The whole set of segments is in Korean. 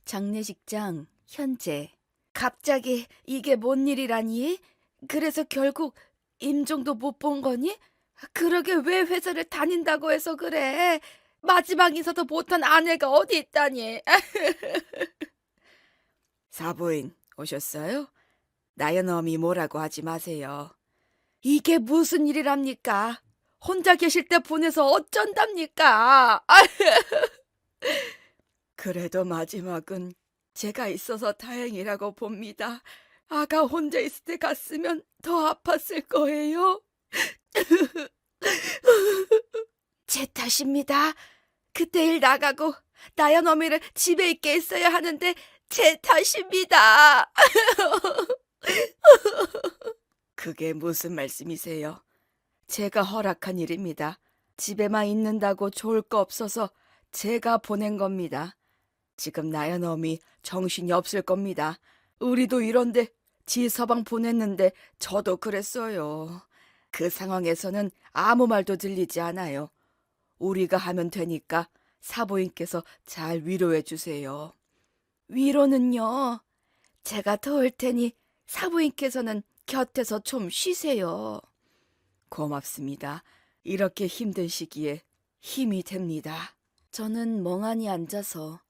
장례식장 현재. 갑자기 이게 뭔 일이라니? 그래서 결국 임종도 못 본 거니? 그러게 왜 회사를 다닌다고 해서 그래? 마지막 인사도 못한 아내가 어디 있다니? 사부인 오셨어요? 나연엄이 뭐라고 하지 마세요. 이게 무슨 일이랍니까? 혼자 계실 때 보내서 어쩐답니까? 그래도 마지막은 제가 있어서 다행이라고 봅니다. 아가 혼자 있을 때 갔으면 더 아팠을 거예요. 제 탓입니다. 그때 일 나가고 나연 어미를 집에 있게 했어야 하는데 제 탓입니다. 그게 무슨 말씀이세요? 제가 허락한 일입니다. 집에만 있는다고 좋을 거 없어서 제가 보낸 겁니다. 지금 나연 어미 정신이 없을 겁니다. 우리도 이런데 지 서방 보냈는데 저도 그랬어요. 그 상황에서는 아무 말도 들리지 않아요. 우리가 하면 되니까 사부인께서 잘 위로해 주세요. 위로는요. 제가 도울 테니 사부인께서는 곁에서 좀 쉬세요. 고맙습니다. 이렇게 힘든 시기에 힘이 됩니다. 저는 멍하니 앉아서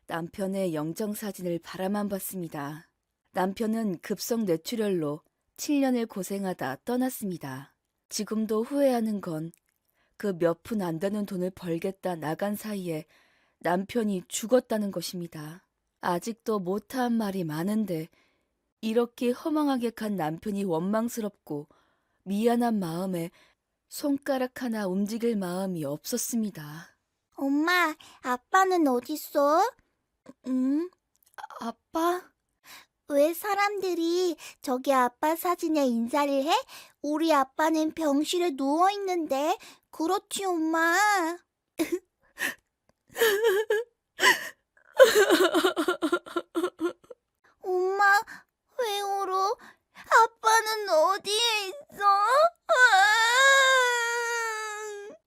남편의 영정사진을 바라만 봤습니다. 남편은 급성 뇌출혈로 7년을 고생하다 떠났습니다. 지금도 후회하는 건 그 몇 푼 안 되는 돈을 벌겠다 나간 사이에 남편이 죽었다는 것입니다. 아직도 못한 말이 많은데 이렇게 허망하게 간 남편이 원망스럽고 미안한 마음에 손가락 하나 움직일 마음이 없었습니다. 엄마, 아빠는 어딨어? 응? 아빠? 왜 사람들이 저기 아빠 사진에 인사를 해? 우리 아빠는 병실에 누워있는데. 그렇지, 엄마. 엄마, 왜 울어? 아빠는 어디에 있어?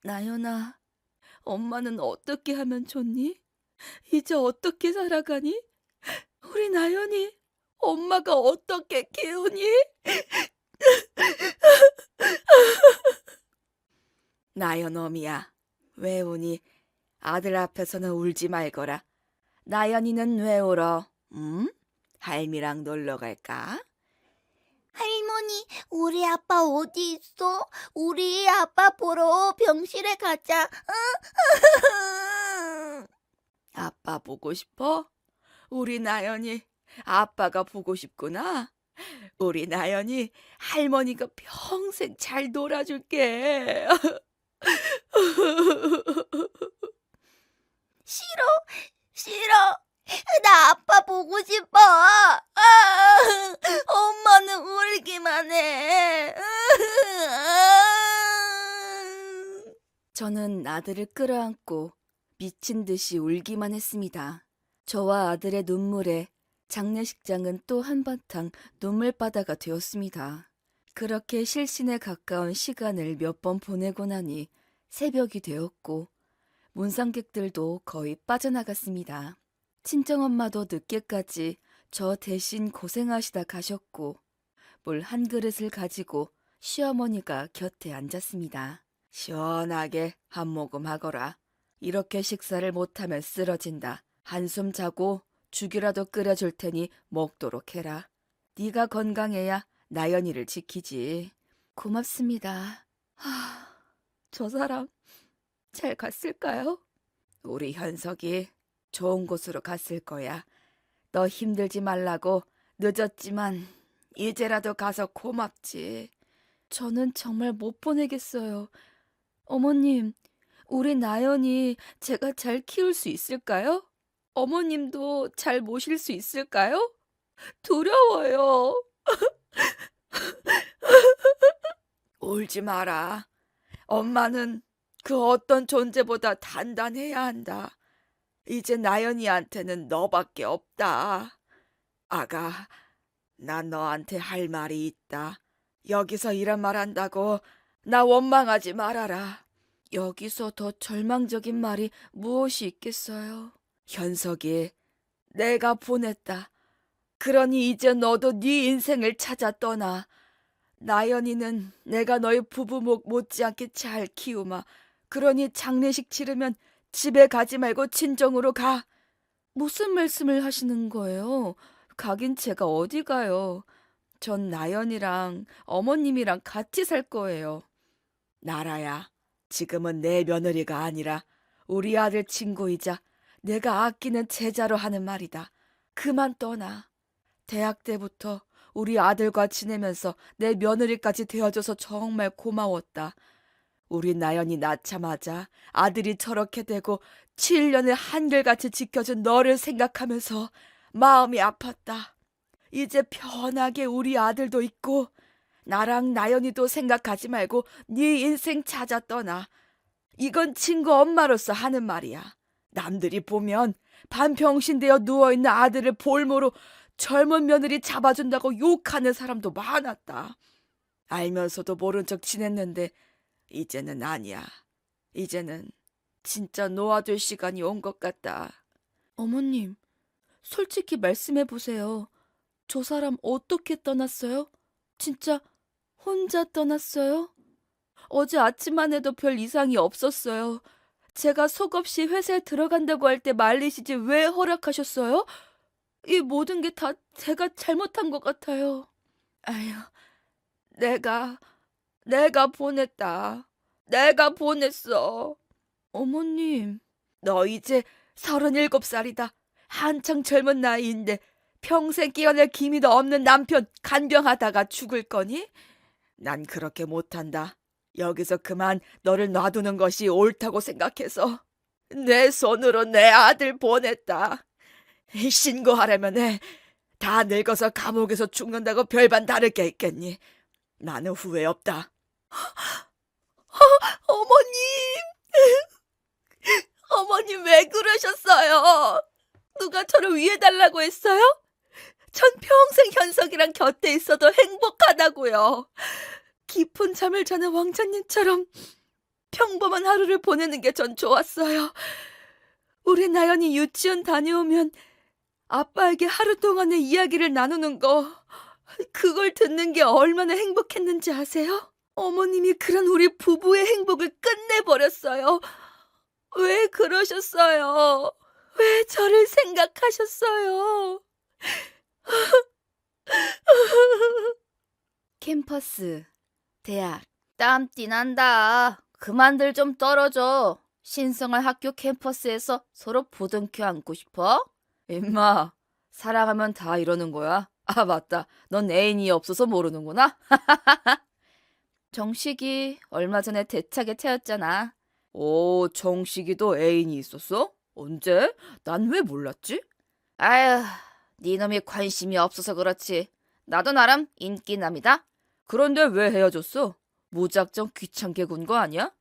나연아, 엄마는 어떻게 하면 좋니? 이제 어떻게 살아가니? 우리 나연이 엄마가 어떻게 키우니? 나연 어미야, 왜 우니? 아들 앞에서는 울지 말거라. 나연이는 왜 울어? 할미랑 놀러 갈까? 할머니, 우리 아빠 어디 있어? 우리 아빠 보러 병실에 가자. 아빠 보고 싶어? 우리 나연이 아빠가 보고 싶구나. 우리 나연이 할머니가 평생 잘 놀아줄게. 싫어, 싫어. 나 아빠 보고 싶어. 엄마는 울기만 해. 저는 아들을 끌어안고 미친 듯이 울기만 했습니다. 저와 아들의 눈물에 장례식장은 또 한바탕 눈물바다가 되었습니다. 그렇게 실신에 가까운 시간을 몇 번 보내고 나니 새벽이 되었고 문상객들도 거의 빠져나갔습니다. 친정엄마도 늦게까지 저 대신 고생하시다 가셨고 물 한 그릇을 가지고 시어머니가 곁에 앉았습니다. 시원하게 한 모금 하거라. 이렇게 식사를 못하면 쓰러진다. 한숨 자고 죽이라도 끓여줄 테니 먹도록 해라. 네가 건강해야 나연이를 지키지. 고맙습니다. 저 사람 잘 갔을까요? 우리 현석이 좋은 곳으로 갔을 거야. 너 힘들지 말라고 늦었지만 이제라도 가서 고맙지. 저는 정말 못 보내겠어요. 어머님, 우리 나연이 제가 잘 키울 수 있을까요? 어머님도 잘 모실 수 있을까요? 두려워요. 울지 마라. 엄마는 그 어떤 존재보다 단단해야 한다. 이제 나연이한테는 너밖에 없다. 아가, 난 너한테 할 말이 있다. 여기서 이런 말 한다고 나 원망하지 말아라. 여기서 더 절망적인 말이 무엇이 있겠어요? 현석이 내가 보냈다. 그러니 이제 너도 네 인생을 찾아 떠나. 나연이는 내가 너희 부부목 못지않게 잘 키우마. 그러니 장례식 치르면 집에 가지 말고 친정으로 가. 무슨 말씀을 하시는 거예요? 가긴 제가 어디 가요. 전 나연이랑 어머님이랑 같이 살 거예요. 나라야, 지금은 내 며느리가 아니라 우리 아들 친구이자 내가 아끼는 제자로 하는 말이다. 그만 떠나. 대학 때부터 우리 아들과 지내면서 내 며느리까지 되어줘서 정말 고마웠다. 우리 나연이 낳자마자 아들이 저렇게 되고 7년을 한결같이 지켜준 너를 생각하면서 마음이 아팠다. 이제 편하게 우리 아들도 있고 나랑 나연이도 생각하지 말고 네 인생 찾아 떠나. 이건 친구 엄마로서 하는 말이야. 남들이 보면 반평신 되어 누워있는 아들을 볼모로 젊은 며느리 잡아준다고 욕하는 사람도 많았다. 알면서도 모른 척 지냈는데 이제는 아니야. 이제는 진짜 놓아줄 시간이 온 것 같다. 어머님, 솔직히 말씀해 보세요. 저 사람 어떻게 떠났어요? 진짜 혼자 떠났어요? 어제 아침만 해도 별 이상이 없었어요. 제가 속없이 회사에 들어간다고 할 때 말리시지 왜 허락하셨어요? 이 모든 게 다 제가 잘못한 것 같아요. 아휴, 내가 보냈다. 내가 보냈어. 어머님, 너 이제 37살이다. 한창 젊은 나이인데 평생 끼어낼 기미도 없는 남편 간병하다가 죽을 거니? 난 그렇게 못한다. 여기서 그만 너를 놔두는 것이 옳다고 생각해서 내 손으로 내 아들 보냈다. 신고하려면 해. 다 늙어서 감옥에서 죽는다고 별반 다를 게 있겠니? 나는 후회 없다. 어머님! 어머님 왜 그러셨어요? 누가 저를 위해달라고 했어요? 전 평생 현석이랑 곁에 있어도 행복하다고요. 깊은 잠을 자는 왕자님처럼 평범한 하루를 보내는 게 전 좋았어요. 우리 나연이 유치원 다녀오면 아빠에게 하루 동안의 이야기를 나누는 거, 그걸 듣는 게 얼마나 행복했는지 아세요? 어머님이 그런 우리 부부의 행복을 끝내버렸어요. 왜 그러셨어요? 왜 저를 생각하셨어요? 캠퍼스, 대학. 땀띠 난다. 그만들 좀 떨어져. 신성한 학교 캠퍼스에서 서로 부둥켜 안고 싶어? 임마, 사랑하면 다 이러는 거야. 아, 맞다. 넌 애인이 없어서 모르는구나. 정식이 얼마 전에 대차게 채웠잖아. 오, 정식이도 애인이 있었어? 언제? 난 왜 몰랐지? 아휴, 네 놈이 관심이 없어서 그렇지. 나도 나름 인기남이다. 그런데 왜 헤어졌어? 무작정 귀찮게 군 거 아니야?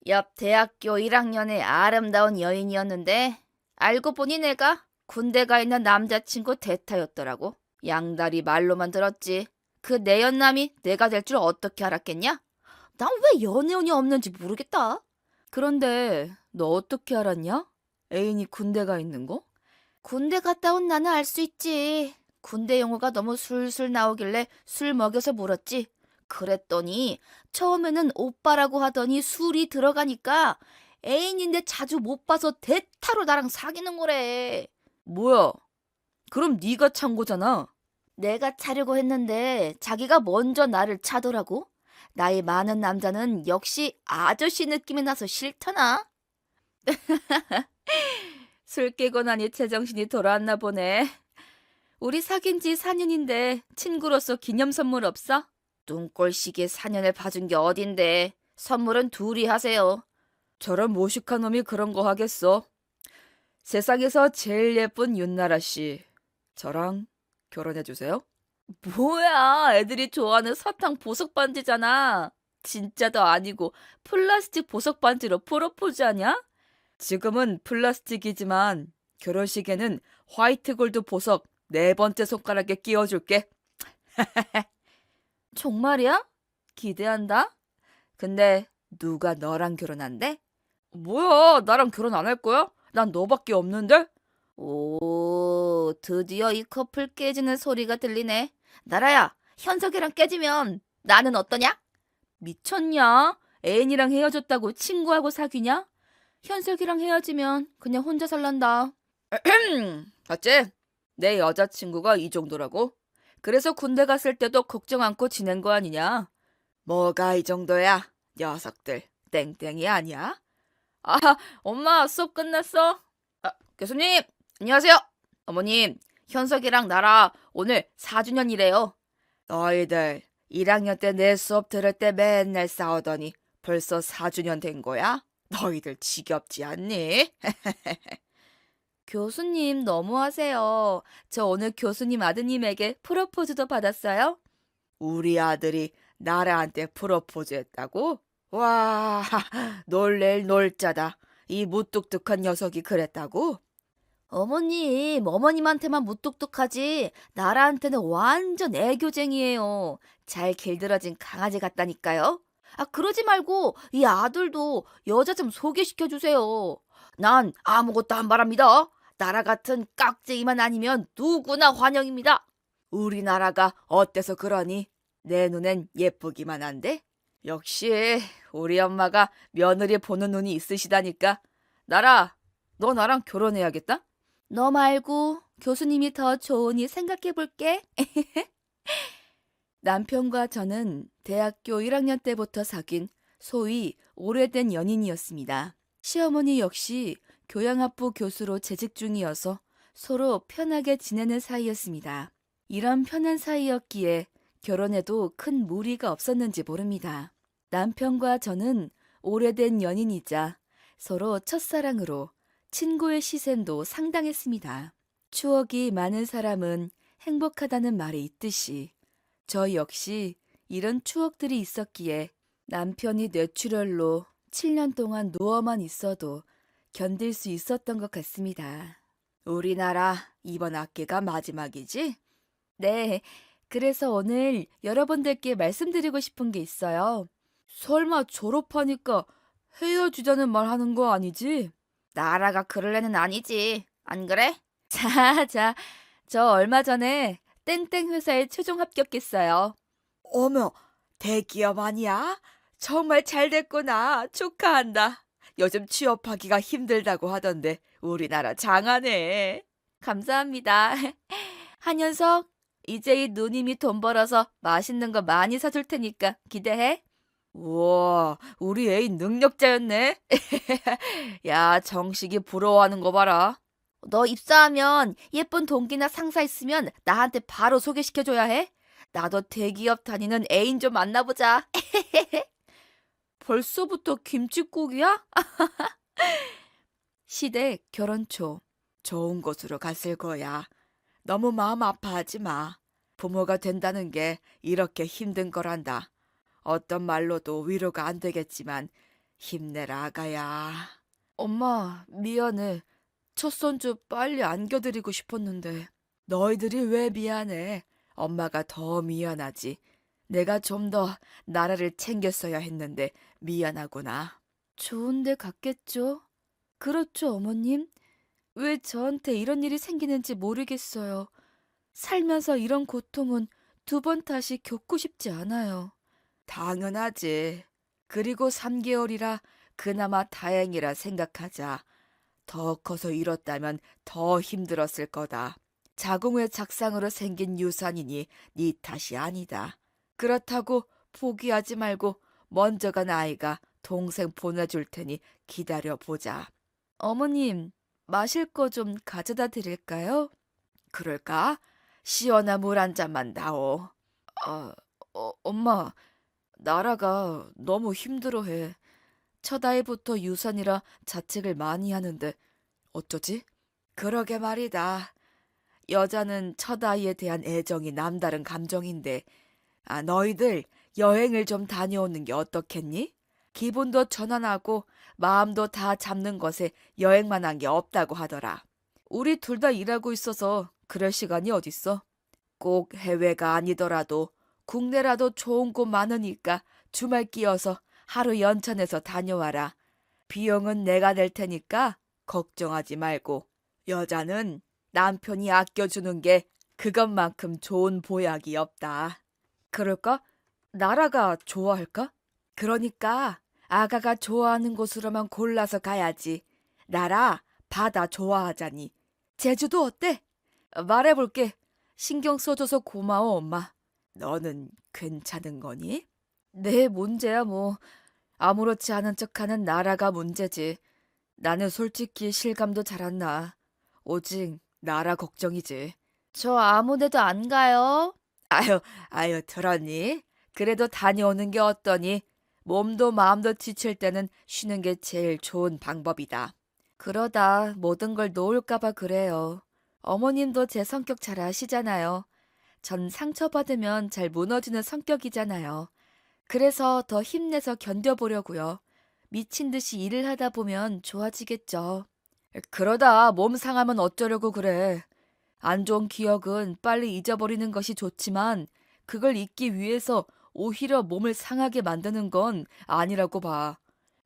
옆 대학교 1학년의 아름다운 여인이었는데 알고 보니 내가 군대 가 있는 남자친구 대타였더라고. 양다리 말로만 들었지. 그 내연남이 내가 될 줄 어떻게 알았겠냐? 난 왜 연애운이 없는지 모르겠다. 그런데 너 어떻게 알았냐? 애인이 군대 가 있는 거? 군대 갔다 온 나는 알 수 있지. 군대 용어가 너무 술술 나오길래 술 먹여서 물었지. 그랬더니 처음에는 오빠라고 하더니 술이 들어가니까 애인인데 자주 못 봐서 대타로 나랑 사귀는 거래. 뭐야? 그럼 네가 찬 거잖아. 내가 차려고 했는데 자기가 먼저 나를 차더라고. 나이 많은 남자는 역시 아저씨 느낌이 나서 싫더나. 술 깨고 나니 제정신이 돌아왔나 보네. 우리 사귄 지 4년인데 친구로서 기념 선물 없어? 눈꼴시기에 4년을 봐준 게 어딘데. 선물은 둘이 하세요. 저런 모식한 놈이 그런 거 하겠어. 세상에서 제일 예쁜 윤나라 씨. 저랑 결혼해주세요. 뭐야, 애들이 좋아하는 사탕 보석 반지잖아. 진짜도 아니고 플라스틱 보석 반지로 프로포즈하냐? 지금은 플라스틱이지만 결혼식에는 화이트 골드 보석 4번째 손가락에 끼워줄게. 정말이야? 기대한다. 근데 누가 너랑 결혼한대? 뭐야, 나랑 결혼 안 할 거야? 난 너밖에 없는데? 오, 드디어 이 커플 깨지는 소리가 들리네. 나라야, 현석이랑 깨지면 나는 어떠냐? 미쳤냐? 애인이랑 헤어졌다고 친구하고 사귀냐? 현석이랑 헤어지면 그냥 혼자 살란다. 어째? 내 여자친구가 이 정도라고? 그래서 군대 갔을 때도 걱정 않고 지낸 거 아니냐? 뭐가 이 정도야? 녀석들 땡땡이 아니야? 아, 엄마 수업 끝났어? 교수님, 안녕하세요. 어머님, 현석이랑 나라 오늘 4주년이래요. 너희들 1학년 때 내 수업 들을 때 맨날 싸우더니 벌써 4주년 된 거야? 너희들 지겹지 않니? 교수님 너무하세요. 저 오늘 교수님 아드님에게 프로포즈도 받았어요? 우리 아들이 나라한테 프로포즈 했다고? 와, 놀랠 놀자다. 이 무뚝뚝한 녀석이 그랬다고? 어머님한테만 무뚝뚝하지 나라한테는 완전 애교쟁이에요. 잘 길들여진 강아지 같다니까요. 그러지 말고 이 아들도 여자 좀 소개시켜 주세요. 난 아무것도 안 바랍니다. 나라 같은 깍쟁이만 아니면 누구나 환영입니다. 우리나라가 어때서 그러니? 내 눈엔 예쁘기만 한데? 역시 우리 엄마가 며느리 보는 눈이 있으시다니까. 나라, 너 나랑 결혼해야겠다? 너 말고 교수님이 더 좋으니 생각해 볼게. 남편과 저는 대학교 1학년 때부터 사귄 소위 오래된 연인이었습니다. 시어머니 역시 교양학부 교수로 재직 중이어서 서로 편하게 지내는 사이였습니다. 이런 편한 사이였기에 결혼에도 큰 무리가 없었는지 모릅니다. 남편과 저는 오래된 연인이자 서로 첫사랑으로 친구의 시샘도 상당했습니다. 추억이 많은 사람은 행복하다는 말이 있듯이 저 역시 이런 추억들이 있었기에 남편이 뇌출혈로 7년 동안 누워만 있어도 견딜 수 있었던 것 같습니다. 우리나라 이번 학기가 마지막이지? 네, 그래서 오늘 여러분들께 말씀드리고 싶은 게 있어요. 설마 졸업하니까 헤어지자는 말 하는 거 아니지? 나라가 그럴 애는 아니지. 안 그래? 자, 저 얼마 전에 땡땡 회사에 최종 합격했어요. 어머, 대기업 아니야? 정말 잘 됐구나. 축하한다. 요즘 취업하기가 힘들다고 하던데 우리나라 장하네. 감사합니다. 한현석, 이제 이 누님이 돈 벌어서 맛있는 거 많이 사줄 테니까 기대해. 우와, 우리 애인 능력자였네. 야, 정식이 부러워하는 거 봐라. 너 입사하면 예쁜 동기나 상사 있으면 나한테 바로 소개시켜줘야 해. 나도 대기업 다니는 애인 좀 만나보자. 벌써부터 김칫국이야? 시댁 결혼 초. 좋은 곳으로 갔을 거야. 너무 마음 아파하지 마. 부모가 된다는 게 이렇게 힘든 거란다. 어떤 말로도 위로가 안 되겠지만 힘내라 아가야. 엄마, 미안해. 첫 손주 빨리 안겨드리고 싶었는데. 너희들이 왜 미안해? 엄마가 더 미안하지. 내가 좀 더 나라를 챙겼어야 했는데 미안하구나. 좋은데 갔겠죠? 그렇죠, 어머님? 왜 저한테 이런 일이 생기는지 모르겠어요. 살면서 이런 고통은 2번 다시 겪고 싶지 않아요. 당연하지. 그리고 3개월이라 그나마 다행이라 생각하자. 더 커서 잃었다면 더 힘들었을 거다. 자궁의 작상으로 생긴 유산이니 네 탓이 아니다. 그렇다고 포기하지 말고 먼저 간 아이가 동생 보내줄 테니 기다려보자. 어머님, 마실 거 좀 가져다 드릴까요? 그럴까? 시원한 물 한 잔만 다오. 엄마, 나라가 너무 힘들어해. 첫 아이부터 유산이라 자책을 많이 하는데 어쩌지? 그러게 말이다. 여자는 첫 아이에 대한 애정이 남다른 감정인데 너희들 여행을 좀 다녀오는 게 어떻겠니? 기분도 전환하고 마음도 다 잡는 것에 여행만 한 게 없다고 하더라. 우리 둘 다 일하고 있어서 그럴 시간이 어딨어? 꼭 해외가 아니더라도 국내라도 좋은 곳 많으니까 주말 끼어서 하루 연차내서 다녀와라. 비용은 내가 낼 테니까 걱정하지 말고 여자는 남편이 아껴주는 게 그것만큼 좋은 보약이 없다. 그럴까? 나라가 좋아할까? 그러니까 아가가 좋아하는 곳으로만 골라서 가야지. 나라 바다 좋아하자니. 제주도 어때? 말해볼게. 신경 써줘서 고마워, 엄마. 너는 괜찮은 거니? 내 문제야 뭐. 아무렇지 않은 척하는 나라가 문제지. 나는 솔직히 실감도 잘 안 나. 오직 나라 걱정이지. 저 아무 데도 안 가요. 아유, 들었니? 그래도 다녀오는 게 어떠니? 몸도 마음도 지칠 때는 쉬는 게 제일 좋은 방법이다. 그러다 모든 걸 놓을까 봐 그래요. 어머님도 제 성격 잘 아시잖아요. 전 상처받으면 잘 무너지는 성격이잖아요. 그래서 더 힘내서 견뎌보려고요. 미친 듯이 일을 하다 보면 좋아지겠죠. 그러다 몸 상하면 어쩌려고 그래. 안 좋은 기억은 빨리 잊어버리는 것이 좋지만 그걸 잊기 위해서 오히려 몸을 상하게 만드는 건 아니라고 봐.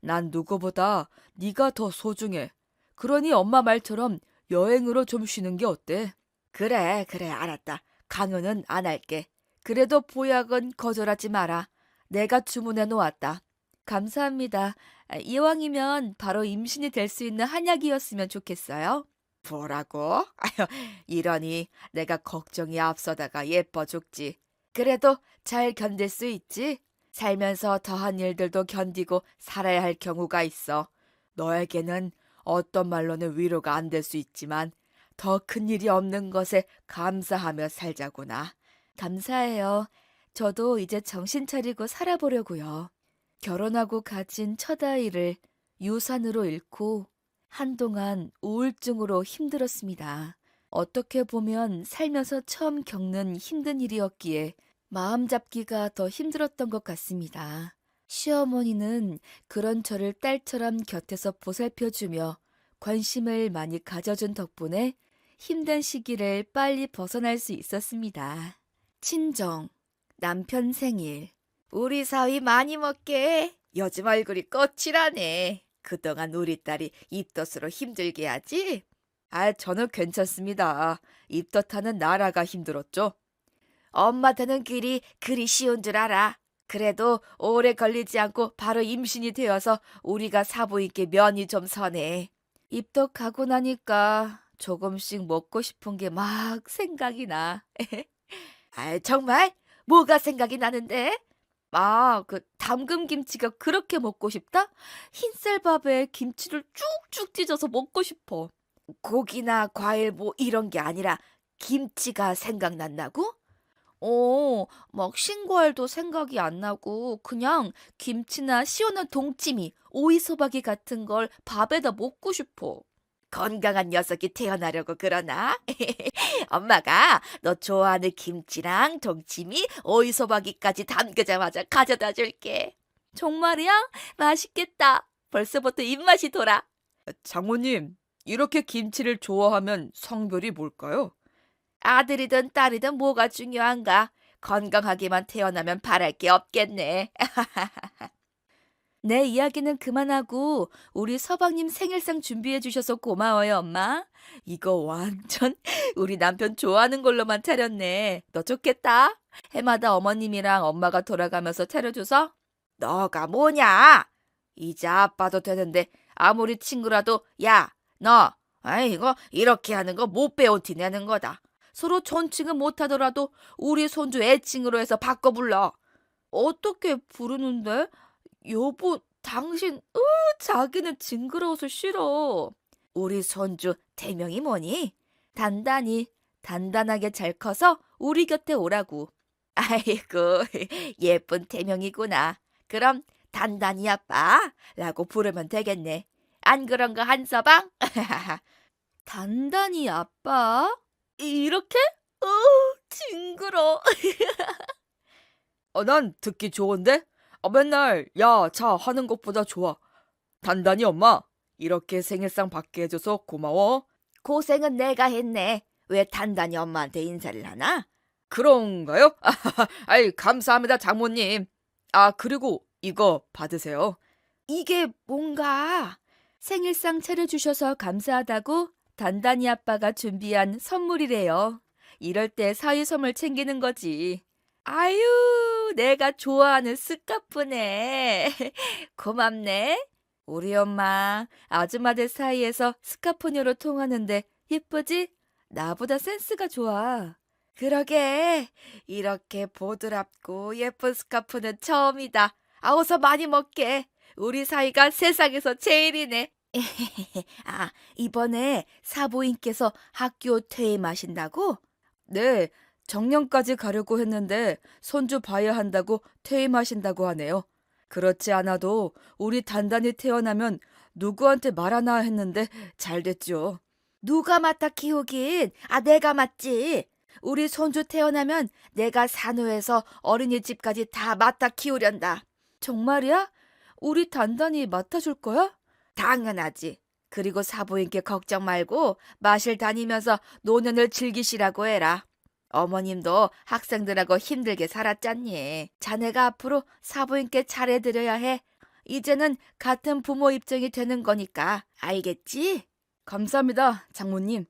난 누구보다 네가 더 소중해. 그러니 엄마 말처럼 여행으로 좀 쉬는 게 어때? 그래, 알았다. 강요는 안 할게. 그래도 보약은 거절하지 마라. 내가 주문해 놓았다. 감사합니다. 이왕이면 바로 임신이 될 수 있는 한약이었으면 좋겠어요. 뭐라고? 아유, 이러니 내가 걱정이 앞서다가 예뻐 죽지. 그래도 잘 견딜 수 있지? 살면서 더한 일들도 견디고 살아야 할 경우가 있어. 너에게는 어떤 말로는 위로가 안 될 수 있지만 더 큰 일이 없는 것에 감사하며 살자구나. 감사해요. 저도 이제 정신 차리고 살아보려고요. 결혼하고 가진 첫 아이를 유산으로 잃고 한동안 우울증으로 힘들었습니다. 어떻게 보면 살면서 처음 겪는 힘든 일이었기에 마음 잡기가 더 힘들었던 것 같습니다. 시어머니는 그런 저를 딸처럼 곁에서 보살펴주며 관심을 많이 가져준 덕분에 힘든 시기를 빨리 벗어날 수 있었습니다. 친정, 남편 생일, 우리 사위 많이 먹게. 요즘 얼굴이 꽃이라네. 그동안 우리 딸이 입덧으로 힘들게 하지? 저는 괜찮습니다. 입덧하는 나라가 힘들었죠. 엄마 되는 길이 그리 쉬운 줄 알아. 그래도 오래 걸리지 않고 바로 임신이 되어서 우리가 사부인께 면이 좀 서네. 입덧하고 나니까 조금씩 먹고 싶은 게 막 생각이 나. 정말? 뭐가 생각이 나는데? 그 담금 김치가 그렇게 먹고 싶다? 흰쌀밥에 김치를 쭉쭉 찢어서 먹고 싶어. 고기나 과일 뭐 이런 게 아니라 김치가 생각난다고? 막 신과일도 생각이 안 나고 그냥 김치나 시원한 동치미, 오이소박이 같은 걸 밥에다 먹고 싶어. 건강한 녀석이 태어나려고 그러나? 엄마가 너 좋아하는 김치랑 동치미, 오이소박이까지 담그자마자 가져다 줄게. 정말이야? 맛있겠다. 벌써부터 입맛이 돌아. 장모님, 이렇게 김치를 좋아하면 성별이 뭘까요? 아들이든 딸이든 뭐가 중요한가? 건강하게만 태어나면 바랄 게 없겠네. 내 이야기는 그만하고 우리 서방님 생일상 준비해 주셔서 고마워요, 엄마. 이거 완전 우리 남편 좋아하는 걸로만 차렸네. 너 좋겠다. 해마다 어머님이랑 엄마가 돌아가면서 차려줘서. 너가 뭐냐? 이제 아빠도 되는데 아무리 친구라도 야, 너 이거 이렇게 하는 거 못 배운 티 내는 거다. 서로 존칭은 못하더라도 우리 손주 애칭으로 해서 바꿔 불러. 어떻게 부르는데? 여보, 당신, 자기는 징그러워서 싫어. 우리 손주 대명이 뭐니? 단단하게 잘 커서 우리 곁에 오라고. 아이고, 예쁜 대명이구나. 그럼 단단히 아빠라고 부르면 되겠네. 안 그런가, 한서방? 단단히 아빠? 이렇게? 징그러. 난 듣기 좋은데? 맨날 야, 자 하는 것보다 좋아. 단단히 엄마, 이렇게 생일상 받게 해줘서 고마워. 고생은 내가 했네. 왜 단단히 엄마한테 인사를 하나? 그런가요? 감사합니다, 장모님. 그리고 이거 받으세요. 이게 뭔가? 생일상 차려주셔서 감사하다고 단단히 아빠가 준비한 선물이래요. 이럴 때 사위 선물 챙기는 거지. 아유, 내가 좋아하는 스카프네. 고맙네. 우리 엄마 아줌마들 사이에서 스카프녀로 통하는데 예쁘지? 나보다 센스가 좋아. 그러게. 이렇게 보드랍고 예쁜 스카프는 처음이다. 어서 많이 먹게. 우리 사이가 세상에서 제일이네. 이번에 사부인께서 학교 퇴임하신다고? 네, 정년까지 가려고 했는데 손주 봐야 한다고 퇴임하신다고 하네요. 그렇지 않아도 우리 단단히 태어나면 누구한테 말하나 했는데 잘 됐죠. 누가 맡아 키우긴? 내가 맡지. 우리 손주 태어나면 내가 산후에서 어린이집까지 다 맡아 키우련다. 정말이야? 우리 단단히 맡아줄 거야? 당연하지. 그리고 사부인께 걱정 말고 마실 다니면서 노년을 즐기시라고 해라. 어머님도 학생들하고 힘들게 살았잖니. 자네가 앞으로 사부인께 잘해드려야 해. 이제는 같은 부모 입장이 되는 거니까. 알겠지? 감사합니다, 장모님.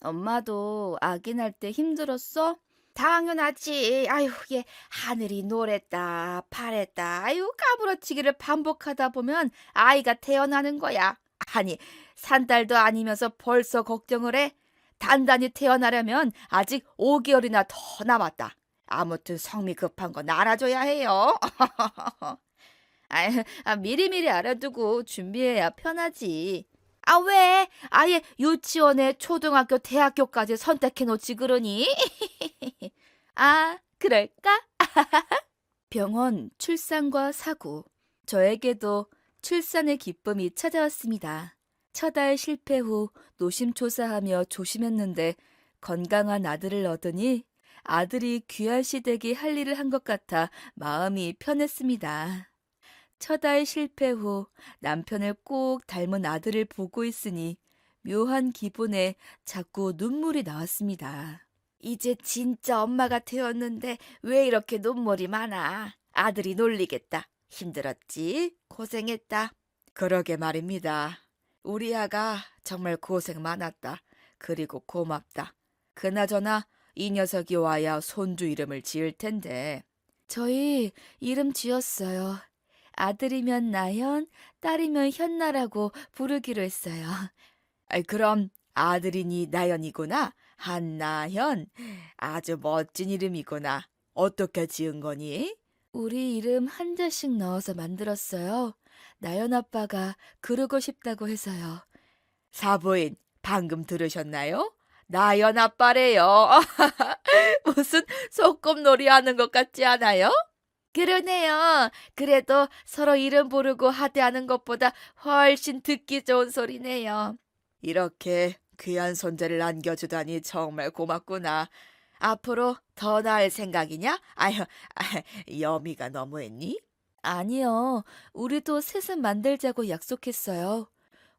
엄마도 아기 낳을 때 힘들었어? 당연하지. 아유, 얘 하늘이 노랬다, 파랬다. 아유, 까무러치기를 반복하다 보면 아이가 태어나는 거야. 아니, 산 딸도 아니면서 벌써 걱정을 해? 단단히 태어나려면 아직 5개월이나 더 남았다. 아무튼 성미 급한 건 알아줘야 해요. 미리미리 알아두고 준비해야 편하지. 왜? 아예 유치원에 초등학교, 대학교까지 선택해 놓지 그러니? 그럴까? 병원, 출산과 사고. 저에게도 출산의 기쁨이 찾아왔습니다. 첫알 실패 후 노심초사하며 조심했는데 건강한 아들을 얻으니 아들이 귀할시되게 할 일을 한 것 같아 마음이 편했습니다. 첫알 실패 후 남편을 꼭 닮은 아들을 보고 있으니 묘한 기분에 자꾸 눈물이 나왔습니다. 이제 진짜 엄마가 되었는데 왜 이렇게 눈물이 많아? 아들이 놀리겠다. 힘들었지? 고생했다. 그러게 말입니다. 우리 아가 정말 고생 많았다. 그리고 고맙다. 그나저나 이 녀석이 와야 손주 이름을 지을 텐데. 저희 이름 지었어요. 아들이면 나현, 딸이면 현나라고 부르기로 했어요. 그럼 아들이니 나연이구나. 한나현. 아주 멋진 이름이구나. 어떻게 지은 거니? 우리 이름 한자씩 넣어서 만들었어요. 나연 아빠가 그러고 싶다고 해서요. 사부인, 방금 들으셨나요? 나연 아빠래요. 무슨 소꿉놀이 하는 것 같지 않아요? 그러네요. 그래도 서로 이름 부르고 하대하는 것보다 훨씬 듣기 좋은 소리네요. 이렇게 귀한 손자를 안겨주다니 정말 고맙구나. 앞으로 더 나을 생각이냐? 여미가 너무했니? 아니요. 우리도 셋은 만들자고 약속했어요.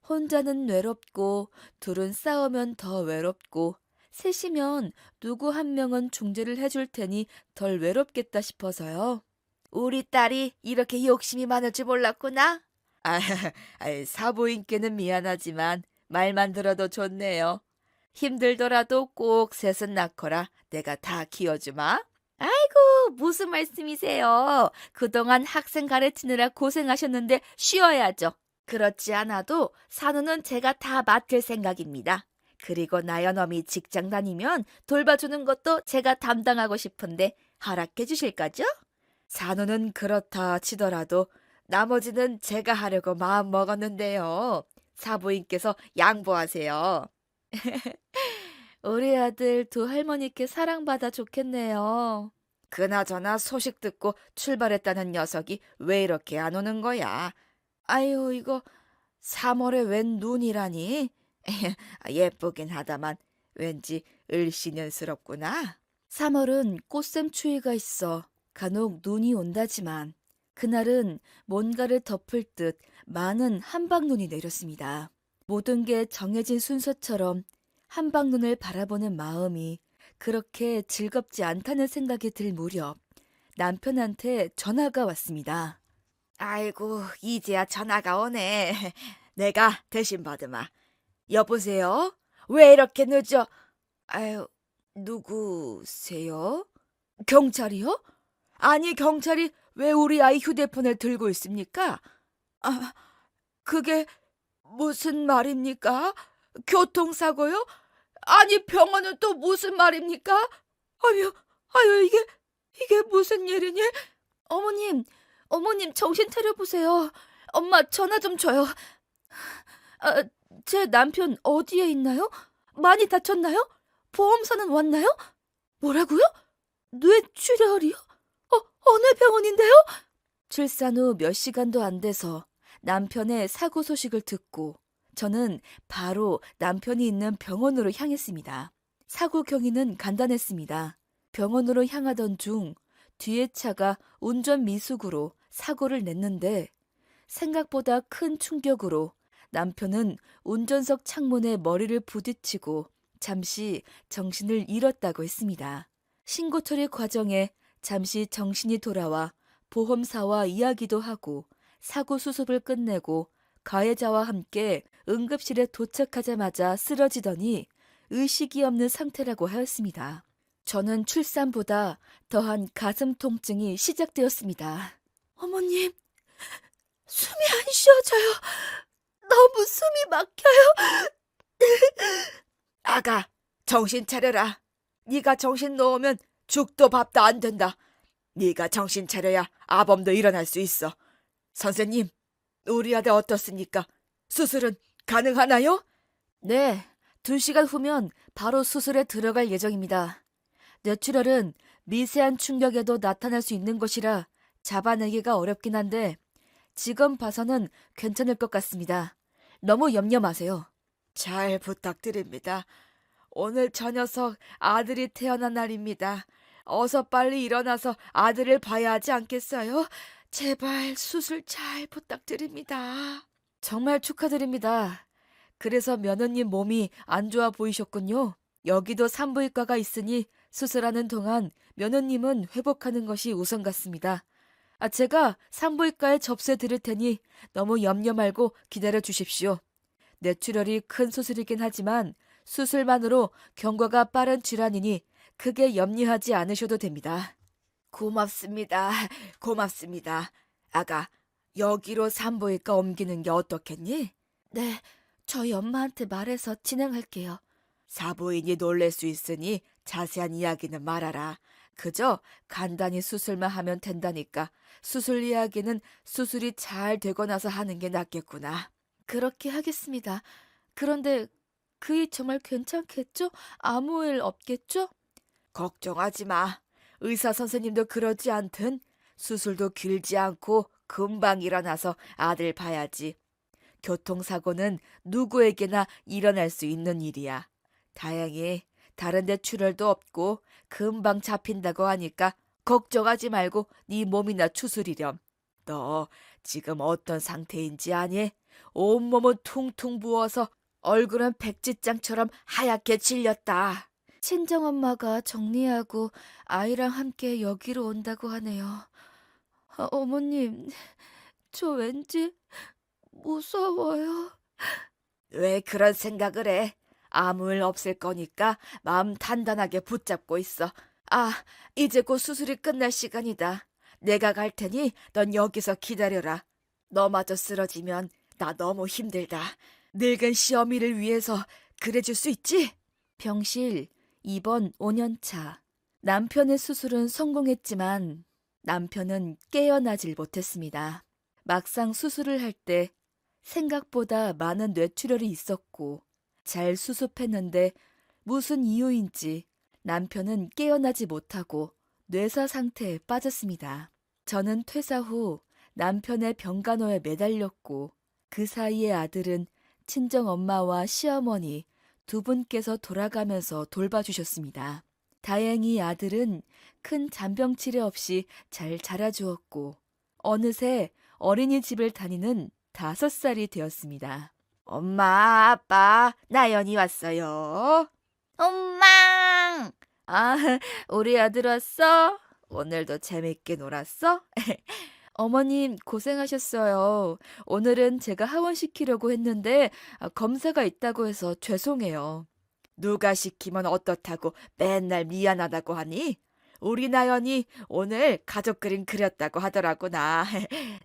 혼자는 외롭고 둘은 싸우면 더 외롭고 셋이면 누구 한 명은 중재를 해줄 테니 덜 외롭겠다 싶어서요. 우리 딸이 이렇게 욕심이 많을 줄 몰랐구나. 사부인께는 미안하지만 말만 들어도 좋네요. 힘들더라도 꼭 셋은 낳거라. 내가 다 키워주마. 아이고, 무슨 말씀이세요. 그동안 학생 가르치느라 고생하셨는데 쉬어야죠. 그렇지 않아도 산후는 제가 다 맡을 생각입니다. 그리고 나연엄이 직장 다니면 돌봐주는 것도 제가 담당하고 싶은데 허락해 주실 거죠? 산후는 그렇다 치더라도 나머지는 제가 하려고 마음 먹었는데요. 사부인께서 양보하세요. 우리 아들 두 할머니께 사랑받아 좋겠네요. 그나저나 소식 듣고 출발했다는 녀석이 왜 이렇게 안 오는 거야? 아유, 이거 3월에 웬 눈이라니? 예쁘긴 하다만 왠지 을씨년스럽구나. 3월은 꽃샘추위가 있어 간혹 눈이 온다지만 그날은 뭔가를 덮을 듯 많은 한방눈이 내렸습니다. 모든 게 정해진 순서처럼 한방눈을 바라보는 마음이 그렇게 즐겁지 않다는 생각이 들 무렵 남편한테 전화가 왔습니다. 아이고, 이제야 전화가 오네. 내가 대신 받으마. 여보세요? 왜 이렇게 늦어? 아유, 누구세요? 경찰이요? 아니, 경찰이 왜 우리 아이 휴대폰을 들고 있습니까? 아, 그게 무슨 말입니까? 교통사고요? 아니, 병원은 또 무슨 말입니까? 아유, 아유, 이게 무슨 일이니? 어머님, 어머님, 정신 차려보세요. 엄마, 전화 좀 줘요. 아, 제 남편 어디에 있나요? 많이 다쳤나요? 보험사는 왔나요? 뭐라고요? 뇌출혈이요? 어느 병원인데요? 출산 후 몇 시간도 안 돼서 남편의 사고 소식을 듣고 저는 바로 남편이 있는 병원으로 향했습니다. 사고 경위는 간단했습니다. 병원으로 향하던 중 뒤에 차가 운전 미숙으로 사고를 냈는데 생각보다 큰 충격으로 남편은 운전석 창문에 머리를 부딪히고 잠시 정신을 잃었다고 했습니다. 신고 처리 과정에 잠시 정신이 돌아와 보험사와 이야기도 하고 사고 수습을 끝내고 가해자와 함께 응급실에 도착하자마자 쓰러지더니 의식이 없는 상태라고 하였습니다. 저는 출산보다 더한 가슴 통증이 시작되었습니다. 어머님, 숨이 안 쉬어져요. 너무 숨이 막혀요. 아가, 정신 차려라. 네가 정신 놓으면 죽도 밥도 안 된다. 네가 정신 차려야 아범도 일어날 수 있어. 선생님, 우리 아들 어떻습니까? 수술은 가능하나요? 네, 2시간 후면 바로 수술에 들어갈 예정입니다. 뇌출혈은 미세한 충격에도 나타날 수 있는 것이라 잡아내기가 어렵긴 한데 지금 봐서는 괜찮을 것 같습니다. 너무 염려 마세요. 잘 부탁드립니다. 오늘 저 녀석 아들이 태어난 날입니다. 어서 빨리 일어나서 아들을 봐야 하지 않겠어요? 제발 수술 잘 부탁드립니다. 정말 축하드립니다. 그래서 며느님 몸이 안 좋아 보이셨군요. 여기도 산부인과가 있으니 수술하는 동안 며느님은 회복하는 것이 우선 같습니다. 제가 산부인과에 접수해 드릴 테니 너무 염려 말고 기다려 주십시오. 뇌출혈이 큰 수술이긴 하지만 수술만으로 경과가 빠른 질환이니 크게 염려하지 않으셔도 됩니다. 고맙습니다. 고맙습니다. 아가, 여기로 산부인과 옮기는 게 어떻겠니? 네, 저희 엄마한테 말해서 진행할게요. 사부인이 놀랄 수 있으니 자세한 이야기는 말아라. 그저 간단히 수술만 하면 된다니까 수술 이야기는 수술이 잘 되고 나서 하는 게 낫겠구나. 그렇게 하겠습니다. 그런데 그이 정말 괜찮겠죠? 아무 일 없겠죠? 걱정하지 마. 의사 선생님도 그러지 않든 수술도 길지 않고 금방 일어나서 아들 봐야지. 교통사고는 누구에게나 일어날 수 있는 일이야. 다행히 다른 데 출혈도 없고 금방 잡힌다고 하니까 걱정하지 말고 네 몸이나 추스리렴. 너 지금 어떤 상태인지 아니? 온몸은 퉁퉁 부어서 얼굴은 백지장처럼 하얗게 질렸다. 친정엄마가 정리하고 아이랑 함께 여기로 온다고 하네요. 어머님, 저 왠지 무서워요. 왜 그런 생각을 해? 아무 일 없을 거니까 마음 단단하게 붙잡고 있어. 이제 곧 수술이 끝날 시간이다. 내가 갈 테니 넌 여기서 기다려라. 너마저 쓰러지면 나 너무 힘들다. 늙은 시어미를 위해서 그래줄 수 있지? 병실 입원 5년 차. 남편의 수술은 성공했지만 남편은 깨어나질 못했습니다. 막상 수술을 할 때 생각보다 많은 뇌출혈이 있었고 잘 수습했는데 무슨 이유인지 남편은 깨어나지 못하고 뇌사 상태에 빠졌습니다. 저는 퇴사 후 남편의 병간호에 매달렸고 그 사이에 아들은 친정엄마와 시어머니 두 분께서 돌아가면서 돌봐주셨습니다. 다행히 아들은 큰 잔병 치레 없이 잘 자라주었고 어느새 어린이집을 다니는 5살이 되었습니다. 엄마, 아빠, 나연이 왔어요. 엄마! 우리 아들 왔어? 오늘도 재밌게 놀았어? 어머님 고생하셨어요. 오늘은 제가 하원시키려고 했는데 검사가 있다고 해서 죄송해요. 누가 시키면 어떻다고 맨날 미안하다고 하니? 우리 나연이 오늘 가족 그림 그렸다고 하더라구나.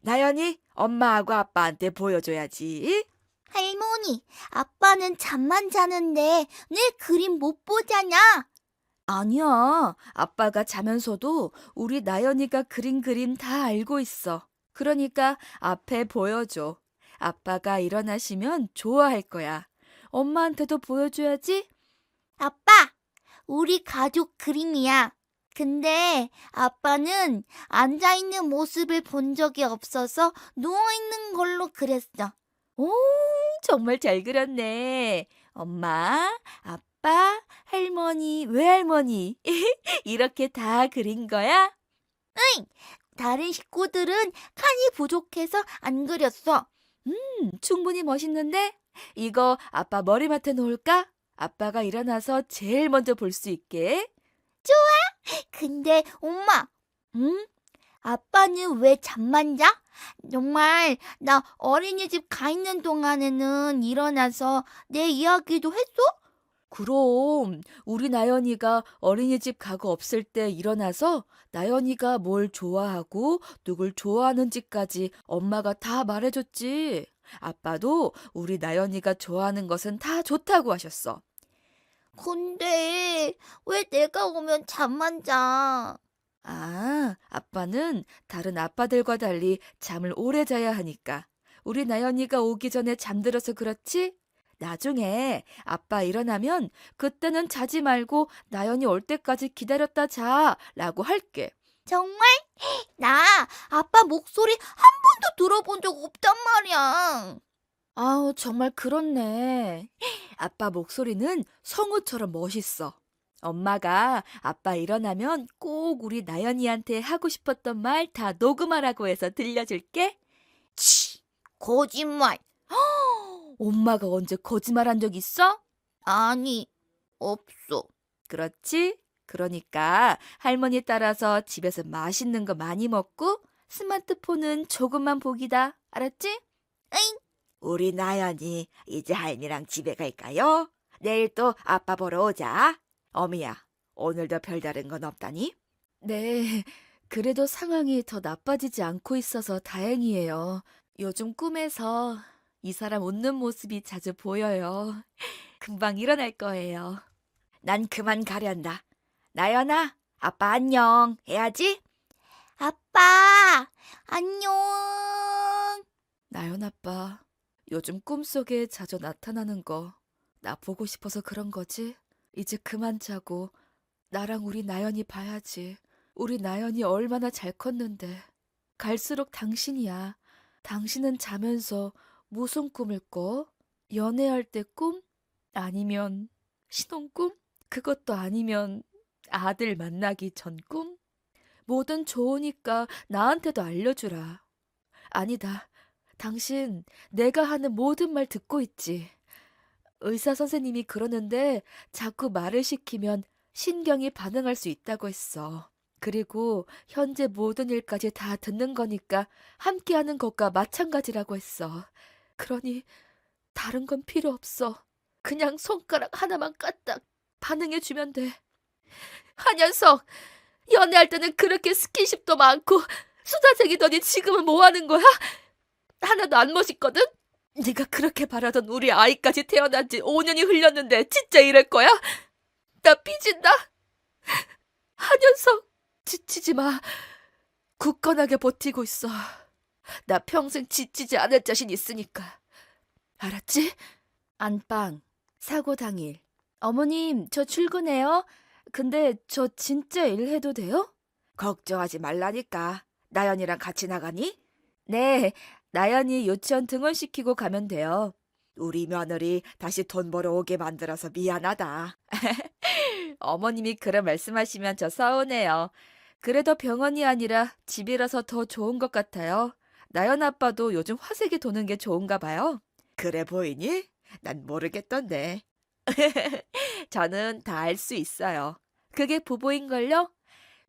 나연이 엄마하고 아빠한테 보여줘야지. 할머니, 아빠는 잠만 자는데 내 그림 못 보잖아. 아니야. 아빠가 자면서도 우리 나연이가 그린 그림 다 알고 있어. 그러니까 앞에 보여줘. 아빠가 일어나시면 좋아할 거야. 엄마한테도 보여줘야지. 아빠, 우리 가족 그림이야. 근데 아빠는 앉아있는 모습을 본 적이 없어서 누워있는 걸로 그렸어. 오, 정말 잘 그렸네. 엄마, 아빠, 할머니, 외할머니. 이렇게 다 그린 거야? 다른 식구들은 칸이 부족해서 안 그렸어. 충분히 멋있는데? 이거 아빠 머리맡에 놓을까? 아빠가 일어나서 제일 먼저 볼 수 있게. 근데 엄마, 응? 아빠는 왜 잠만 자? 정말 나 어린이집 가 있는 동안에는 일어나서 내 이야기도 했어? 그럼 우리 나연이가 어린이집 가고 없을 때 일어나서 나연이가 뭘 좋아하고 누굴 좋아하는지까지 엄마가 다 말해줬지. 아빠도 우리 나연이가 좋아하는 것은 다 좋다고 하셨어. 근데 왜 내가 오면 잠만 자? 아, 아빠는 다른 아빠들과 달리 잠을 오래 자야 하니까. 우리 나연이가 오기 전에 잠들어서 그렇지? 나중에 아빠 일어나면 그때는 자지 말고 나연이 올 때까지 기다렸다 자 라고 할게. 정말? 나 아빠 목소리 한 번도 들어본 적 없단 말이야. 아우, 정말 그렇네. 아빠 목소리는 성우처럼 멋있어. 엄마가 아빠 일어나면 꼭 우리 나연이한테 하고 싶었던 말 다 녹음하라고 해서 들려줄게. 치, 거짓말. 엄마가 언제 거짓말한 적 있어? 아니, 없어. 그렇지? 그러니까 할머니 따라서 집에서 맛있는 거 많이 먹고 스마트폰은 조금만 보기다. 알았지? 에잉. 우리 나연이 이제 할미랑 집에 갈까요? 내일 또 아빠 보러 오자. 어미야, 오늘도 별다른 건 없다니? 네, 그래도 상황이 더 나빠지지 않고 있어서 다행이에요. 요즘 꿈에서 이 사람 웃는 모습이 자주 보여요. 금방 일어날 거예요. 난 그만 가련다. 나연아, 아빠 안녕 해야지. 아빠, 안녕. 나연 아빠, 요즘 꿈속에 자주 나타나는 거 나 보고 싶어서 그런 거지? 이제 그만 자고 나랑 우리 나연이 봐야지. 우리 나연이 얼마나 잘 컸는데. 갈수록 당신이야. 당신은 자면서 무슨 꿈을 꿔? 연애할 때 꿈? 아니면 신혼꿈? 그것도 아니면 아들 만나기 전 꿈? 뭐든 좋으니까 나한테도 알려주라. 아니다. 당신 내가 하는 모든 말 듣고 있지. 의사 선생님이 그러는데 자꾸 말을 시키면 신경이 반응할 수 있다고 했어. 그리고 현재 모든 일까지 다 듣는 거니까 함께하는 것과 마찬가지라고 했어. 그러니 다른 건 필요 없어. 그냥 손가락 하나만 까딱 반응해주면 돼. 한현석, 연애할 때는 그렇게 스킨십도 많고 수다쟁이더니 지금은 뭐 하는 거야? 하나도 안 멋있거든? 네가 그렇게 바라던 우리 아이까지 태어난 지 5년이 흘렸는데 진짜 이럴 거야? 나 삐진다. 한현석, 지치지 마. 굳건하게 버티고 있어. 나 평생 지치지 않을 자신 있으니까. 알았지? 안방, 사고 당일. 어머님, 저 출근해요. 근데 저 진짜 일해도 돼요? 걱정하지 말라니까. 나연이랑 같이 나가니? 네, 나연이 유치원 등원시키고 가면 돼요. 우리 며느리 다시 돈 벌어 오게 만들어서 미안하다. 어머님이 그런 말씀하시면 저 서운해요. 그래도 병원이 아니라 집이라서 더 좋은 것 같아요. 나연 아빠도 요즘 화색이 도는 게 좋은가 봐요. 그래 보이니? 난 모르겠던데. 저는 다 알 수 있어요. 그게 부부인걸요?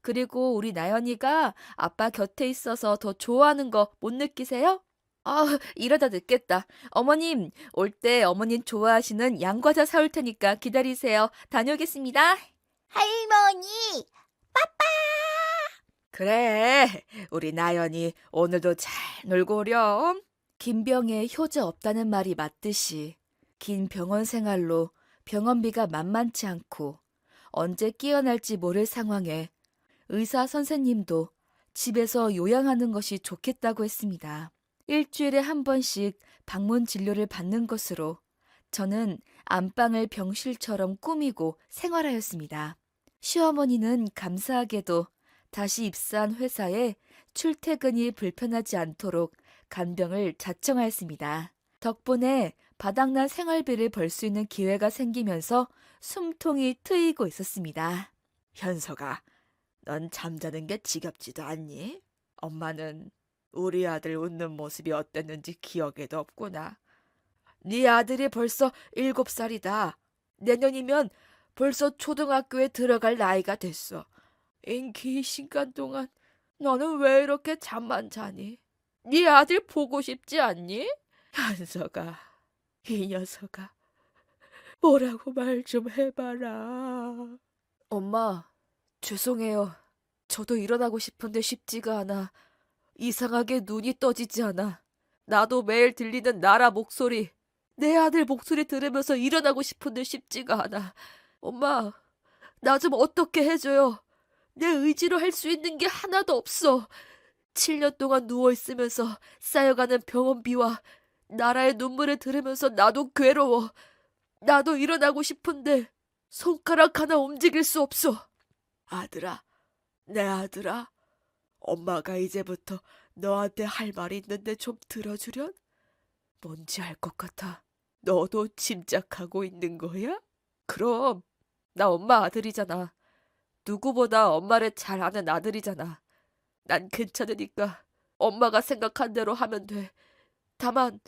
그리고 우리 나연이가 아빠 곁에 있어서 더 좋아하는 거 못 느끼세요? 이러다 늦겠다. 어머님, 올 때 어머님 좋아하시는 양과자 사올 테니까 기다리세요. 다녀오겠습니다. 할머니, 그래, 우리 나연이 오늘도 잘 놀고 오렴. 김병에 효자 없다는 말이 맞듯이 긴 병원 생활로 병원비가 만만치 않고 언제 끼어날지 모를 상황에 의사 선생님도 집에서 요양하는 것이 좋겠다고 했습니다. 일주일에 한 번씩 방문 진료를 받는 것으로 저는 안방을 병실처럼 꾸미고 생활하였습니다. 시어머니는 감사하게도 다시 입사한 회사에 출퇴근이 불편하지 않도록 간병을 자청하였습니다. 덕분에 바닥난 생활비를 벌 수 있는 기회가 생기면서 숨통이 트이고 있었습니다. 현서가, 넌 잠자는 게 지겹지도 않니? 엄마는 우리 아들 웃는 모습이 어땠는지 기억에도 없구나. 네 아들이 벌써 7살이다. 내년이면 벌써 초등학교에 들어갈 나이가 됐어. 긴 시간 동안 너는 왜 이렇게 잠만 자니? 네 아들 보고 싶지 않니? 현서가, 이 녀석아, 뭐라고 말 좀 해봐라. 엄마, 죄송해요. 저도 일어나고 싶은데 쉽지가 않아. 이상하게 눈이 떠지지 않아. 나도 매일 들리는 나라 목소리, 내 아들 목소리 들으면서 일어나고 싶은데 쉽지가 않아. 엄마, 나 좀 어떻게 해줘요. 내 의지로 할 수 있는 게 하나도 없어. 7년 동안 누워있으면서 쌓여가는 병원비와 나라의 눈물을 들으면서 나도 괴로워. 나도 일어나고 싶은데 손가락 하나 움직일 수 없어. 아들아, 내 아들아, 엄마가 이제부터 너한테 할 말이 있는데 좀 들어주련? 뭔지 알 것 같아. 너도 짐작하고 있는 거야? 그럼, 나 엄마 아들이잖아. 누구보다 엄마를 잘 아는 아들이잖아. 난 괜찮으니까 엄마가 생각한 대로 하면 돼. 다만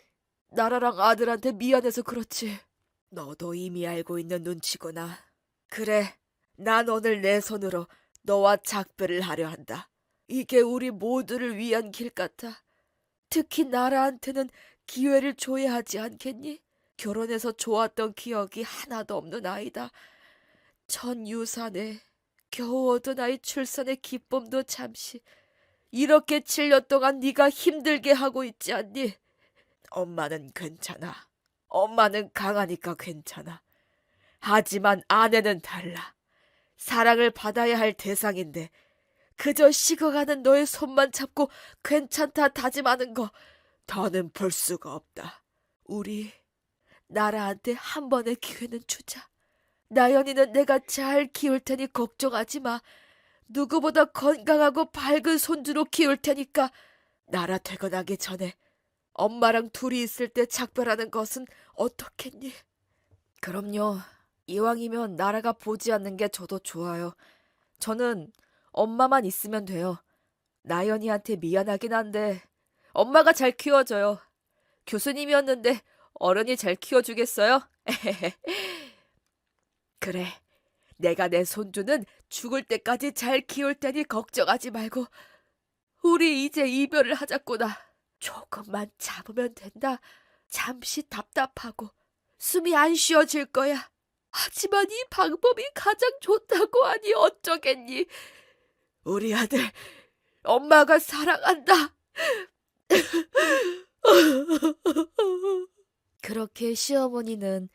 나라랑 아들한테 미안해서 그렇지. 너도 이미 알고 있는 눈치구나. 그래, 난 오늘 내 손으로 너와 작별을 하려 한다. 이게 우리 모두를 위한 길 같아. 특히 나라한테는 기회를 줘야 하지 않겠니? 결혼해서 좋았던 기억이 하나도 없는 아이다. 천유산에 겨우 얻은 아이 출산의 기쁨도 잠시. 이렇게 7년 동안 네가 힘들게 하고 있지 않니? 엄마는 괜찮아. 엄마는 강하니까 괜찮아. 하지만 아내는 달라. 사랑을 받아야 할 대상인데 그저 식어가는 너의 손만 잡고 괜찮다 다짐하는 거 더는 볼 수가 없다. 우리 나라한테 한 번의 기회는 주자. 나연이는 내가 잘 키울 테니 걱정하지 마. 누구보다 건강하고 밝은 손주로 키울 테니까 나라 퇴근하기 전에 엄마랑 둘이 있을 때 작별하는 것은 어떻겠니? 그럼요. 이왕이면 나라가 보지 않는 게 저도 좋아요. 저는 엄마만 있으면 돼요. 나연이한테 미안하긴 한데 엄마가 잘 키워줘요. 교수님이었는데 어른이 잘 키워주겠어요? 그래, 내가 내 손주는 죽을 때까지 잘 키울 테니 걱정하지 말고. 우리 이제 이별을 하자꾸나. 조금만 참으면 된다. 잠시 답답하고 숨이 안 쉬어질 거야. 하지만 이 방법이 가장 좋다고 하니 어쩌겠니. 우리 아들, 엄마가 사랑한다. 그렇게 시어머니는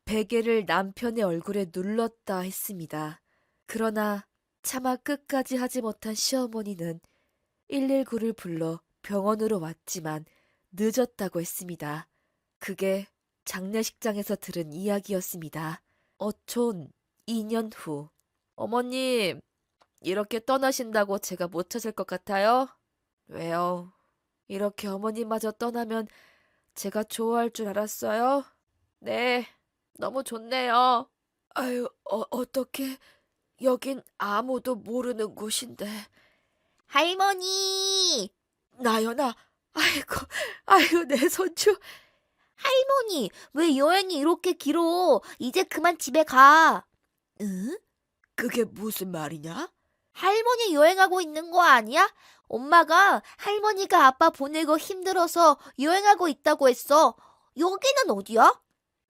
베개를 남편의 얼굴에 눌렀다 했습니다. 그러나 차마 끝까지 하지 못한 시어머니는 119를 불러 병원으로 왔지만 늦었다고 했습니다. 그게 장례식장에서 들은 이야기였습니다. 어촌 2년 후. 어머님, 이렇게 떠나신다고 제가 못 찾을 것 같아요? 왜요? 이렇게 어머님마저 떠나면 제가 좋아할 줄 알았어요? 네, 너무 좋네요. 아유, 어떻게 여긴 아무도 모르는 곳인데. 할머니, 나연아, 아이고, 내 손주. 할머니, 왜 여행이 이렇게 길어? 이제 그만 집에 가. 응? 그게 무슨 말이냐? 할머니 여행하고 있는 거 아니야? 엄마가 할머니가 아빠 보내고 힘들어서 여행하고 있다고 했어. 여기는 어디야?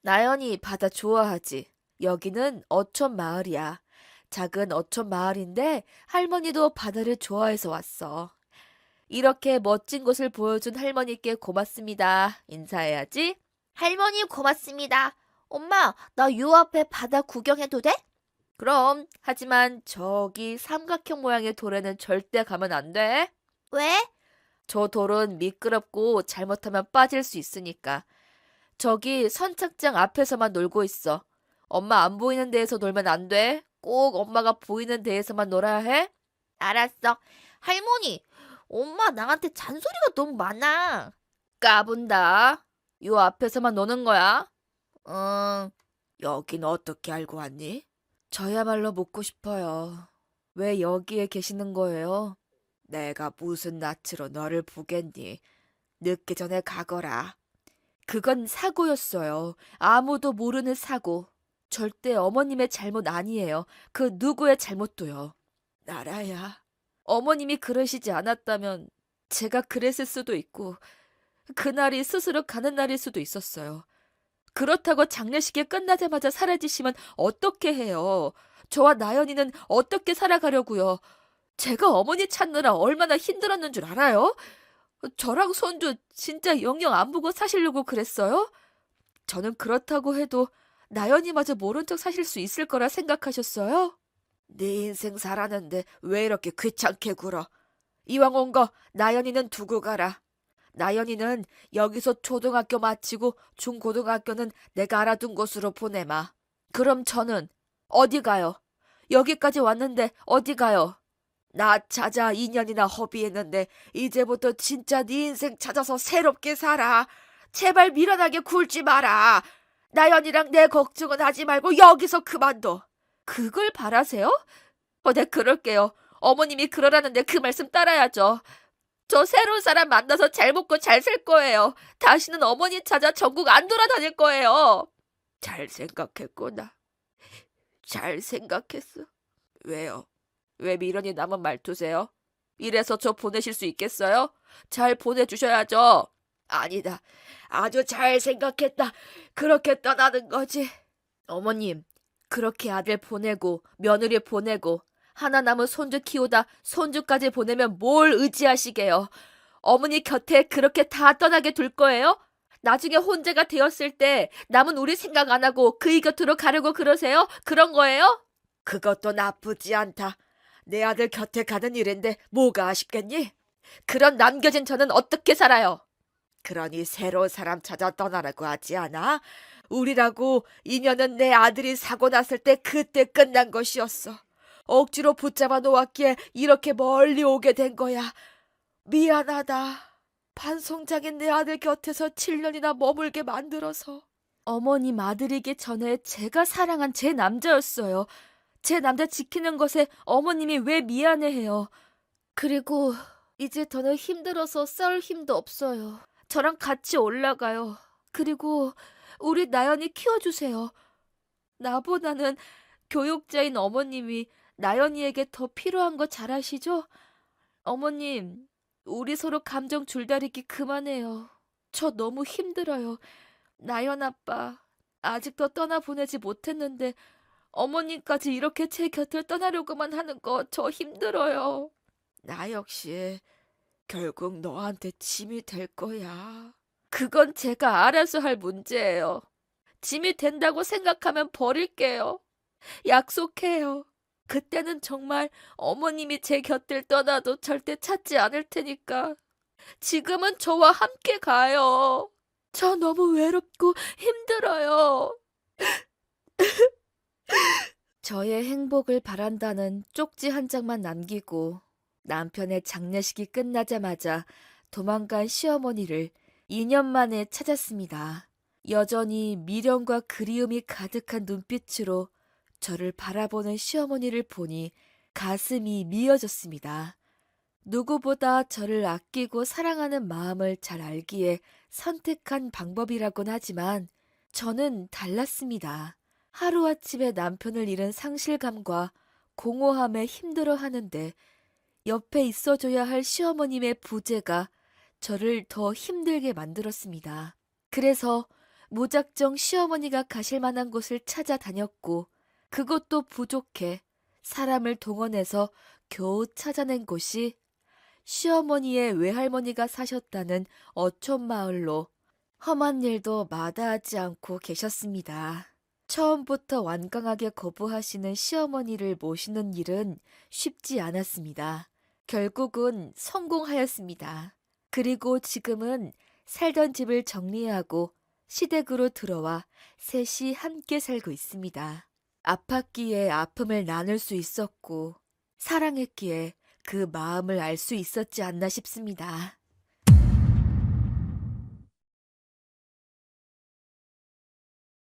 나연이 바다 좋아하지. 여기는 어촌 마을이야. 작은 어촌 마을인데 할머니도 바다를 좋아해서 왔어. 이렇게 멋진 곳을 보여준 할머니께 고맙습니다. 인사해야지. 할머니 고맙습니다. 엄마, 나 요 앞에 바다 구경해도 돼? 그럼, 하지만 저기 삼각형 모양의 돌에는 절대 가면 안 돼. 왜? 저 돌은 미끄럽고 잘못하면 빠질 수 있으니까. 저기 선착장 앞에서만 놀고 있어. 엄마 안 보이는 데에서 놀면 안 돼. 꼭 엄마가 보이는 데에서만 놀아야 해. 알았어. 할머니, 엄마 나한테 잔소리가 너무 많아. 까분다. 요 앞에서만 노는 거야. 응, 여긴 어떻게 알고 왔니? 저야말로 묻고 싶어요. 왜 여기에 계시는 거예요? 내가 무슨 낯으로 너를 보겠니? 늦기 전에 가거라. 그건 사고였어요. 아무도 모르는 사고. 절대 어머님의 잘못 아니에요. 그 누구의 잘못도요. 나라야. 어머님이 그러시지 않았다면 제가 그랬을 수도 있고 그날이 스스로 가는 날일 수도 있었어요. 그렇다고 장례식이 끝나자마자 사라지시면 어떻게 해요? 저와 나연이는 어떻게 살아가려고요? 제가 어머니 찾느라 얼마나 힘들었는 줄 알아요? 저랑 손주 진짜 영영 안 보고 사시려고 그랬어요? 저는 그렇다고 해도 나연이마저 모른 척 사실 수 있을 거라 생각하셨어요? 네 인생 살았는데 왜 이렇게 귀찮게 굴어? 이왕 온 거 나연이는 두고 가라. 나연이는 여기서 초등학교 마치고 중고등학교는 내가 알아둔 곳으로 보내마. 그럼 저는 어디 가요? 여기까지 왔는데 어디 가요? 나 찾아 2년이나 허비했는데 이제부터 진짜 네 인생 찾아서 새롭게 살아. 제발 미련하게 굴지 마라. 나연이랑 내 걱정은 하지 말고 여기서 그만둬. 그걸 바라세요? 네, 그럴게요. 어머님이 그러라는데 그 말씀 따라야죠. 저 새로운 사람 만나서 잘 먹고 잘 살 거예요. 다시는 어머니 찾아 전국 안 돌아다닐 거예요. 잘 생각했구나. 잘 생각했어. 왜요? 왜 미련이 남은 말투세요? 이래서 저 보내실 수 있겠어요? 잘 보내주셔야죠. 아니다. 아주 잘 생각했다. 그렇게 떠나는 거지. 어머님, 그렇게 아들 보내고 며느리 보내고 하나 남은 손주 키우다 손주까지 보내면 뭘 의지하시게요? 어머니 곁에 그렇게 다 떠나게 둘 거예요? 나중에 혼자가 되었을 때 남은 우리 생각 안 하고 그이 곁으로 가려고 그러세요? 그런 거예요? 그것도 나쁘지 않다. 내 아들 곁에 가는 일인데 뭐가 아쉽겠니? 그런 남겨진 저는 어떻게 살아요? 그러니 새로운 사람 찾아 떠나라고 하지 않아? 우리라고 인연은 내 아들이 사고 났을 때 그때 끝난 것이었어. 억지로 붙잡아 놓았기에 이렇게 멀리 오게 된 거야. 미안하다. 반성장인 내 아들 곁에서 7년이나 머물게 만들어서. 어머님 아들이기 전에 제가 사랑한 제 남자였어요. 제 남자 지키는 것에 어머님이 왜 미안해해요. 그리고 이제 더는 힘들어서 싸울 힘도 없어요. 저랑 같이 올라가요. 그리고 우리 나연이 키워주세요. 나보다는 교육자인 어머님이 나연이에게 더 필요한 거 잘 아시죠? 어머님, 우리 서로 감정 줄다리기 그만해요. 저 너무 힘들어요. 나연 아빠, 아직도 떠나보내지 못했는데 어머님까지 이렇게 제 곁을 떠나려고만 하는 거 저 힘들어요. 나 역시 결국 너한테 짐이 될 거야. 그건 제가 알아서 할 문제예요. 짐이 된다고 생각하면 버릴게요. 약속해요. 그때는 정말 어머님이 제 곁을 떠나도 절대 찾지 않을 테니까. 지금은 저와 함께 가요. 저 너무 외롭고 힘들어요. 저의 행복을 바란다는 쪽지 한 장만 남기고 남편의 장례식이 끝나자마자 도망간 시어머니를 2년 만에 찾았습니다. 여전히 미련과 그리움이 가득한 눈빛으로 저를 바라보는 시어머니를 보니 가슴이 미어졌습니다. 누구보다 저를 아끼고 사랑하는 마음을 잘 알기에 선택한 방법이라곤 하지만 저는 달랐습니다. 하루아침에 남편을 잃은 상실감과 공허함에 힘들어하는데 옆에 있어줘야 할 시어머님의 부재가 저를 더 힘들게 만들었습니다. 그래서 무작정 시어머니가 가실 만한 곳을 찾아다녔고 그것도 부족해 사람을 동원해서 겨우 찾아낸 곳이 시어머니의 외할머니가 사셨다는 어촌마을로 험한 일도 마다하지 않고 계셨습니다. 처음부터 완강하게 거부하시는 시어머니를 모시는 일은 쉽지 않았습니다. 결국은 성공하였습니다. 그리고 지금은 살던 집을 정리하고 시댁으로 들어와 셋이 함께 살고 있습니다. 아팠기에 아픔을 나눌 수 있었고 사랑했기에 그 마음을 알 수 있었지 않나 싶습니다.